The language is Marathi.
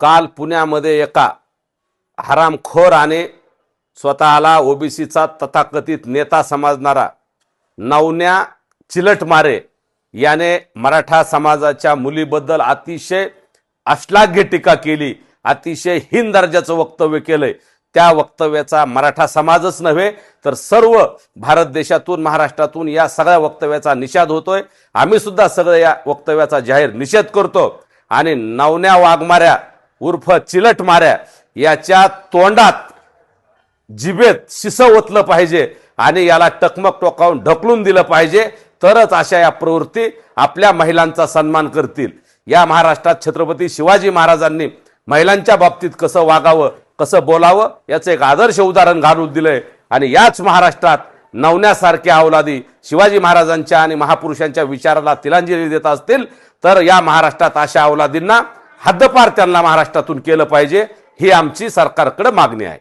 काल पुण्यामध्ये एका हरामखोराने स्वतःला ओबीसीचा तथाकथित नेता समजणारा नवन्या चिलटमारे याने मराठा समाजाच्या मुलीबद्दल अतिशय अश्लाघ्य टीका केली, अतिशय हीन दर्जाचं वक्तव्य केलंय। त्या वक्तव्याचा मराठा समाजच नव्हे तर सर्व भारत देशातून, महाराष्ट्रातून या सगळ्या वक्तव्याचा निषेध होतोय। आम्ही सुद्धा सगळे या वक्तव्याचा जाहीर निषेध करतो आणि नवन्या वाघमाऱ्या उर्फ चिलटमाऱ्या याच्या तोंडात जिभेत शिस ओतलं पाहिजे आणि याला टकमक टोकावून ढकलून दिलं पाहिजे, तरच अशा या प्रवृत्ती आपल्या महिलांचा सन्मान करतील। या महाराष्ट्रात छत्रपती शिवाजी महाराजांनी महिलांच्या बाबतीत कसं वागावं, कसं बोलावं याचं एक आदर्श उदाहरण घालून दिलंय आणि याच महाराष्ट्रात नवन्यासारख्या अवलादी शिवाजी महाराजांच्या आणि महापुरुषांच्या विचाराला तिलांजली देत असतील तर या महाराष्ट्रात अशा अवलादींना हद्दपार त्यांना महाराष्ट्रातून केलं पाहिजे, ही आमची सरकारकडे मागणी आहे।